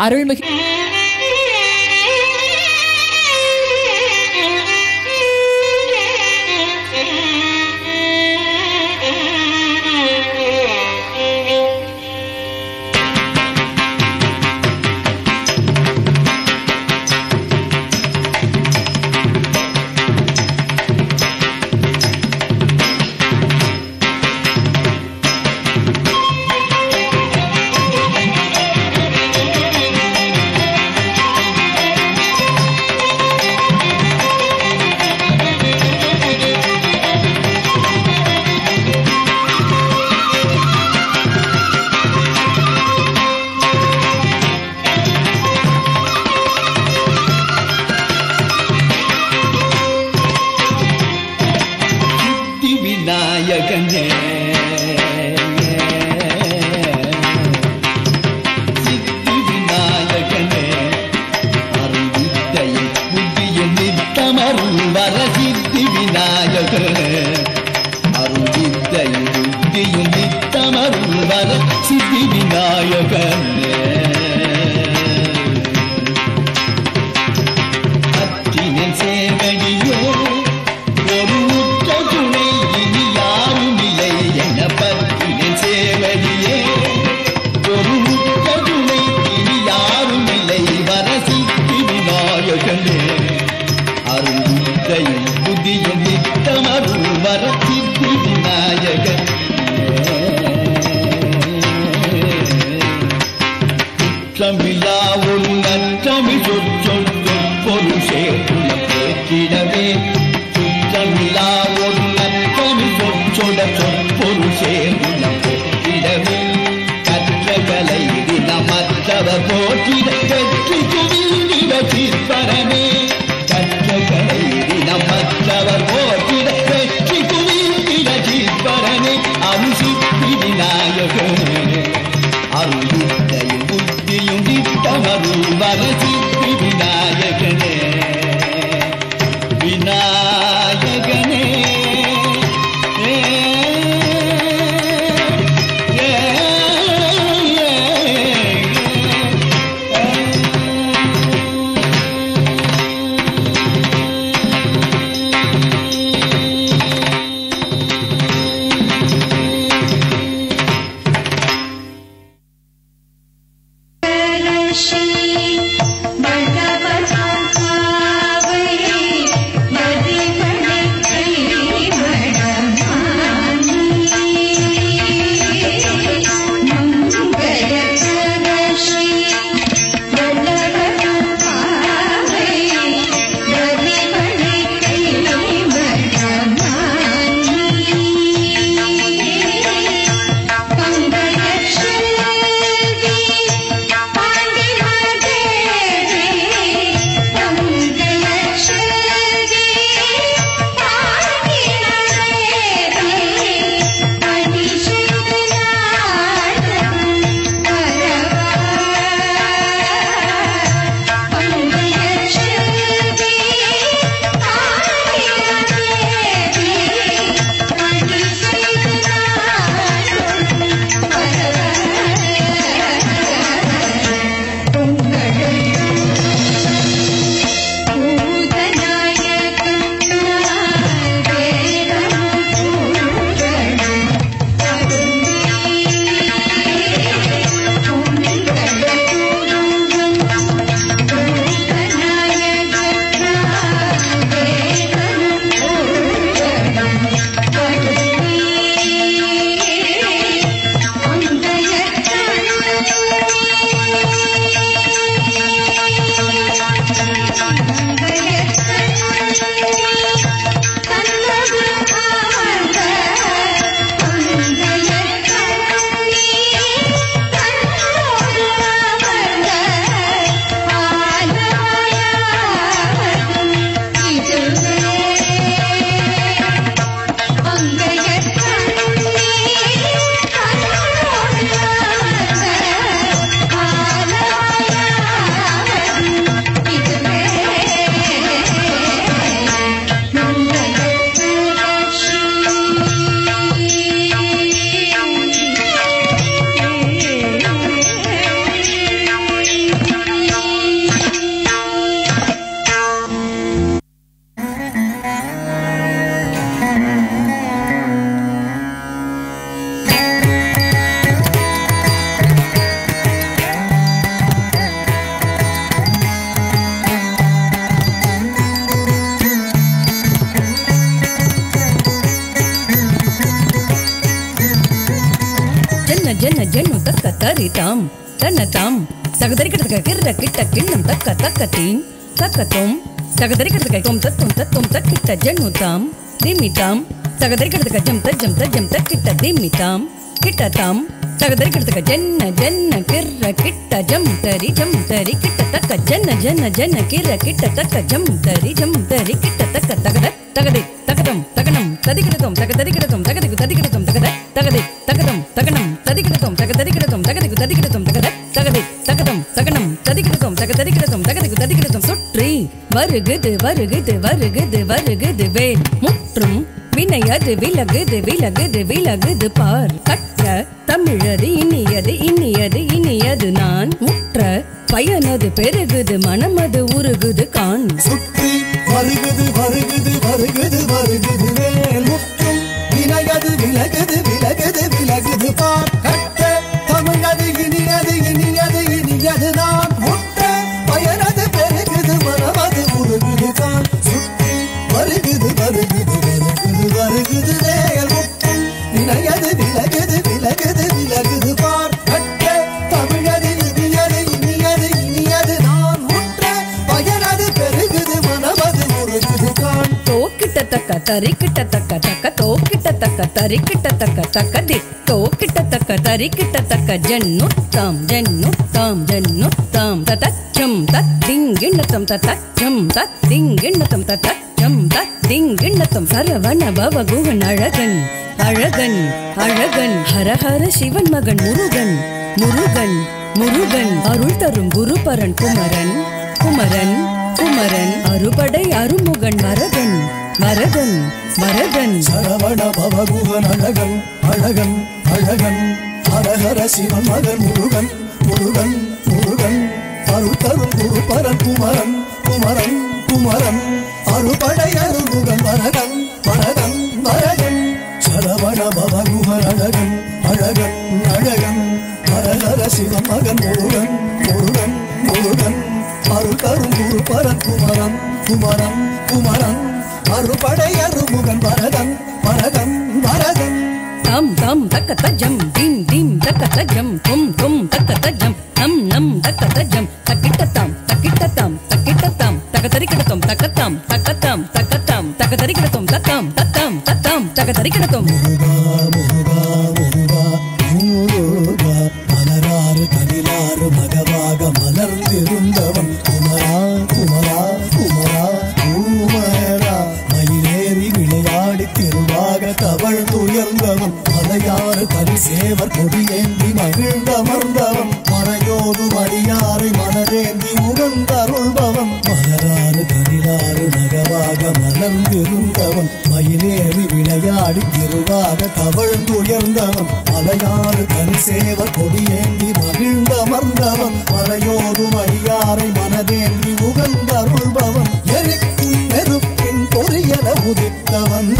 அருள்மிகு விநாயகனே சித்தி விநாயகனே அருள்வித்தையை புதிய நித்தமருள் வர சித்தி விநாயகனே அருள்வித்தையை புதிய நித்தமருள் வர சித்தி விநாயகனே அத்தினின் சேவடியோ ஒரு உற்ற துணை இனி யாரும் இல்லை என பத்தினின் சேவடியே ஒரு உற்ற துணை இனி யாரும் இல்லை வர சித்தி விநாயகனே அருள்வித்தையும் புதிய நித்தமருள் வர சித்தி விநாயகனே தரிதாம் தன்னதாம் தகதரிக்கிறதுக்கு கிர்ர கிட்ட கிண்ணம் தக்க தக்கத்தீம் தக்கத்தும் தகதரிக்கிறதுக்கு தொம் தத்தும் தத்தும் தக்கிட்ட ஜன்னுதாம் திமிதாம் தகதரிக்கிறதுக்கு ஜம் தஜம் தக்கிட்ட திமிதாம் கிட்டதாம் தகதரிக்கிறதுக்கு ஜன்ன ஜன்ன கிர்ர கிட்ட ஜம் தரி கிட்ட தக்க ஜன்ன ஜன்ன ஜன்ன கிர்ர கிட்ட தக்க ஜம் தரி கிட்ட தக்க தகத தகதை தகதம் தகனம் ததிகிடதும் தகதரிகிடதும் தகதிக்கு ததிகிடதும் தகத தகதை தகதம் தகனம் ததிகிடதும் தகதரிகிடதும் தகதிக்கு ததிகிடதும் தகத தகதை தகதம் தகனம் ததிகிடதும் தகதரிகிடதும் தகதிக்கு ததிகிடதும் சுற்றி வருகுது வருகுது வருகுது வருகுது வேல் முற்றும் வினையது விலகுது விலகுது விலகுது பார் கற்ற தமிழது இனியது இனியது இனியது நான் உற்ற பயனது பெருகுது மனமது உருகுது கான் சுற்றி வருகுது வருகுது வருகுது வருகுது வேல் முற்றும் வினையது விலகுது விலகுது விலகுது பார் கற்ற தமிழது இனியது இனியது இனியது நான் உற்ற பயனது பெருகுது மனமது உருகுது கான் சுற்றி வருகுது வருகுது வருகுது வருகுது வேல் முற்றும் வினையது விலகுது விலகுது விலகுது பார் கற்ற தமிழது இனியது இனியது இனியது நான் உற்ற பயனது பெருகுது மனமது உருகுது கான் தோக்கிட்ட தக்க தரிக்கிட்ட தக்க தக்க தோக்கிட்ட தக்க தரிக்கிட்ட தக்க தக்க தி தோக்கிட்ட தக்க தரிக்கிட்ட தக்க ஜன்னுத்தாம் ஜன்னுத்தாம் ஜன்னுத்தாம் ததச்சம் தத்திங்கிண்ணத்தம் ததச்சம் தத்திங்கிண்ணத்தம் ததச்சம் தத்திங்கிண்ணத்தம் சரவண பவ குகன் அழகன் அழகன் அழகன் ஹரஹர சிவன் மகன் முருகன் முருகன் முருகன் அருள் தரும் குருபரன் குமரன் குமரன் குமரன் அறுபடை அருமுகன் வரதன் வரதன் வரதன் சரவண பவகுகன் அழகன் அழகன் அழகன் ஹரஹர சிவன் மகன் முருகன் முருகன் முருகன் அருள் தரும் குருபரன் குமரன் குமரன் குமரன் அறுபடை அருமுகன் வரதன் வரதன் வரதன் சரவண பவகுகன் அழகன் அழகன் அழகன் ஹரஹர சிவன் மகன் முருகன் முருகன் முருகன் அருள் தரும் குருபரன் குமரன் குமரன் குமரன் அறுபடை அருமுகன் வரதன் வரதன் வரதன் தம் தம் தக்க தஜம் தீம் தீம் தக்க தஜம் தும் தும் தக்க தஜம் நம் நம் தக்க தஜம் தக்கிட்டத்தாம் தக்கிட்டத்தாம் தக்கிட்டத்தாம் தகதரிக்கிடத்தும் தக்கத்தாம் தக்கத்தாம் தக்கத்தாம் தகதரிக்கிடத்தும் தத்தாம் தத்தாம் தத்தாம் தகதரிக்கிடத்தும் மலராறு கனிலாறு மகவாக மலர்ந்திருந்தவன் குமரா குமரா குமரா குமரா மயிலேறி விளையாடி திருவாக தவழ்ந்துயர்ந்தவன் மலையாறு பரிசேவர் கொடியேந்தி மகிழ்ந்தமர்ந்தவன் மறையோடு மடியாரை மனதேந்தி உகந்தருள்பவன் மலராறு கனிலாறு மகவாக மலர்ந்திருந்தவன் மயிலேறி விளையாடி திருவாக தவழ்ந்துயர்ந்தவன் மலையாறு கரிசேவர் கொடியேந்தி மகிழ்ந்தமர்ந்தவன் மறையோடு மடியாரை மனதேந்தி உகந்தருள்பவன் எரிக்கும் நெருப்பின் பொறியல உதித்தவன்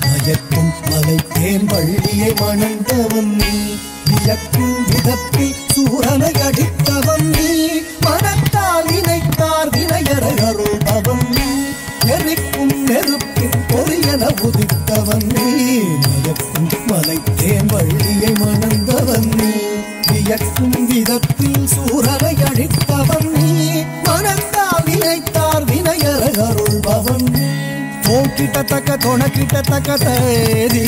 மயக்கும் மலைத்தேன் வள்ளியை மணந்தவன் வியக்கும் விதப்பி சூரனை அடித்தவன் மனத்தால் இணைத்தார் வினையற அருள்பவன் எரிக்கும் நெருப்பின் பொறியல உதித்தவன் மயக்கும் மலைத்தேன் வள்ளியை மணந்தவன் வியக்கும் விதத்தில் சூரனை அழித்தவன் மனத்தால் இணைத்தார் வினையற அருள்பவன் ஓம் கிட்ட தக்க தொண கிட்ட தக்க தேதி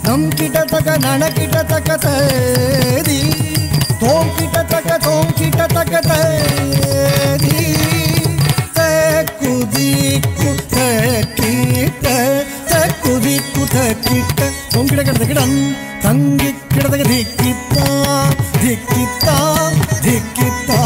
நம் கிட்ட தக்க நன கிட்ட தக்க தேதி தோம் கிட்ட தக்க தேதி குதி குத கிட்ட குதி குத கிட்ட ஓம் கிட்ட கிட்ட கிடம் தங்கி கிடதக திக்கித்தா திக்கித்தா திக்கித்தா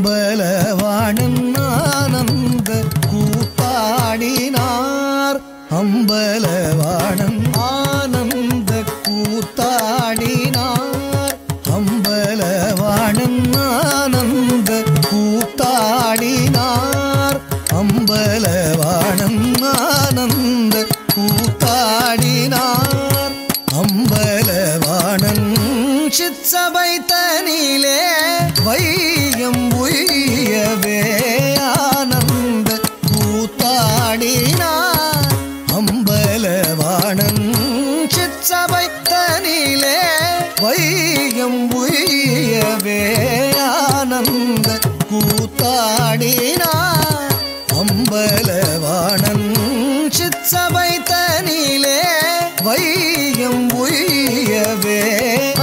அம்பலவாணன் ஆனந்த கூத்தாடினார் அம்பலவாணன் ஆனந்த கூத்தாடினார். அம்பலவாணன் ஆனந்த கூத்தாடினார். அம்பலவாணன் ஆனந்த கூத்தாடினார். அம்பலவாணன் சிற்சபை தனிலே வையம் உய்யவே ஆனந்த கூத்தாடினார். அம்பலவாணன் சிற்சபை தனிலே வையம் உய்யவே ஆனந்த கூத்தாடினார். அம்பலவாணன் சிற்சபை தனிலே வையம் உய்யவே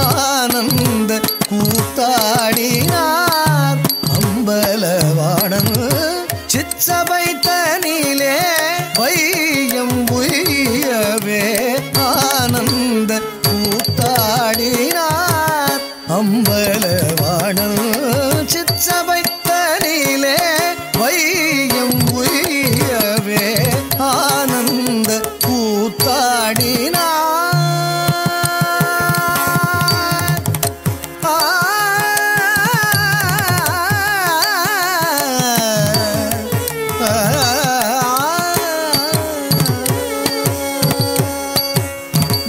ஆனந்த கூத்தாடினார். அம்பலவாணன் சிற்சபை தனிலே வையம் உய்யவே ஆனந்த கூத்தாடினார். அம்பலவாணன் சிற்சபை தனிலே வையம் உய்யவே ஆனந்த கூத்தாடினார்.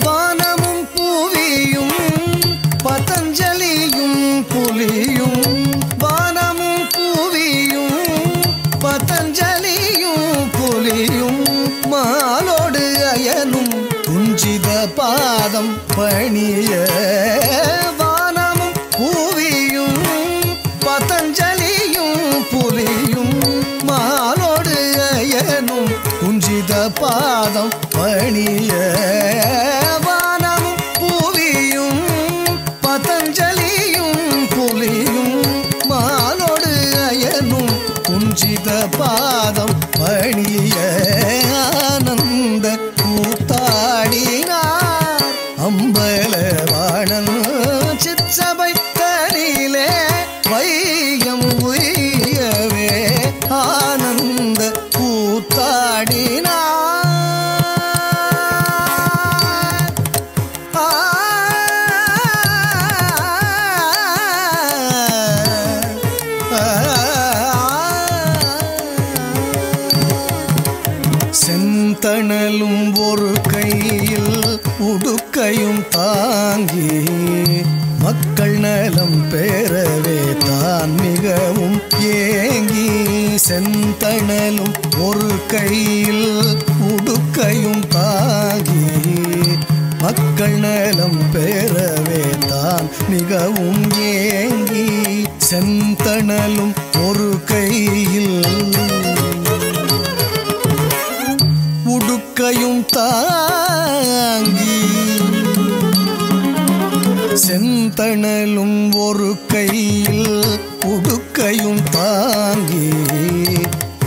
வானமும் பூவியும் பதஞ்சலியும் புலியும். வானமும் பூவியும் பதஞ்சலியும் புலியும். மாலோடு அயனும் குஞ்சித பாதம் பணிய. வானமும் பூவியும் பதஞ்சலியும் புலியும். மாலோடு அயனும் குஞ்சித பாதம் பணிய. வானமும் பூவியும் பதஞ்சலியும் புலியும். மாலோடு அயனும் குஞ்சித பாதம் பணிய ஆனந்த கூத்தாடினார். அம்பலவாணன் சிற்சபை தனிலே வையம் உய்யவே ஆனந்த கூத்தாடினார். செந்தணலும் ஒரு கையில் உடுக்கையும் தாங்கி மக்கள் நலம் பெறவே தான் மிகவும் ஏங்கி. செந்தணலும் ஒரு கையில் உடுக்கையும் தாங்கி மக்கள் நலம் பெறவே தான் மிகவும் ஏங்கி. செந்தணலும் ஒரு கையில் உடுக்கையும் தாங்கி. செந்தணலும் ஒரு கையில் உடுக்கையும் தாங்கி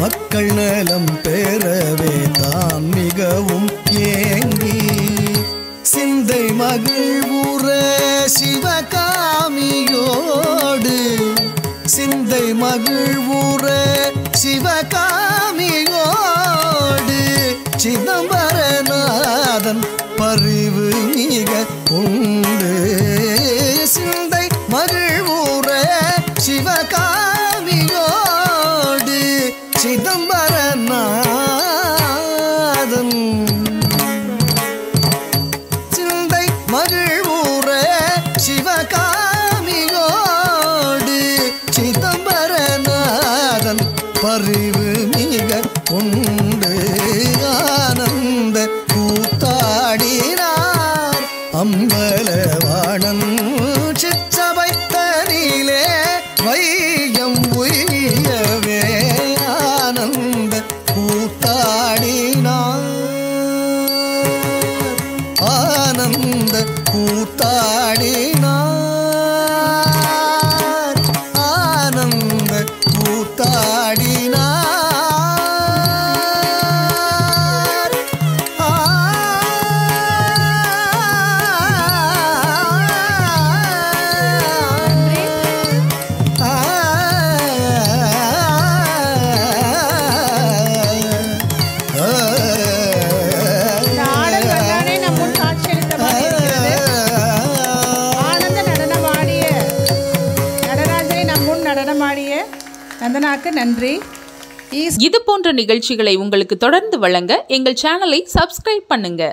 மக்கள் நலம் பெறவே தான் மிகவும் ஏங்கி. சிந்தை மகிழ்வுற சிவகாமியோடு. சிந்தை மகிழ்வுற சிவகாமியோடு. சிதம்பரநாதன் பரிவு மிக உண்டு. சிந்தை மகிழ்வுற சிவகாமியோடு. சிதம்பரநாதன் சிந்தை மகிழ்வுற சிவகாமியோடு. சிதம்பரநாதன் பரிவு மிக உண்டு ஆனந்த கூத்தாடினார். அம்பலவாணன் சிற்சபை தனிலே வையம் உய்யவே ஆனந்த கூத்தாடினார். ஆனந்த கூத்தாடினார். ஆனந்த கூத்தாடினார். நந்தனாக்கு நன்றி. இது போன்ற நிகழ்ச்சிகளை உங்களுக்கு தொடர்ந்து வழங்க எங்கள் சேனலை சப்ஸ்கிரைப் பண்ணுங்க.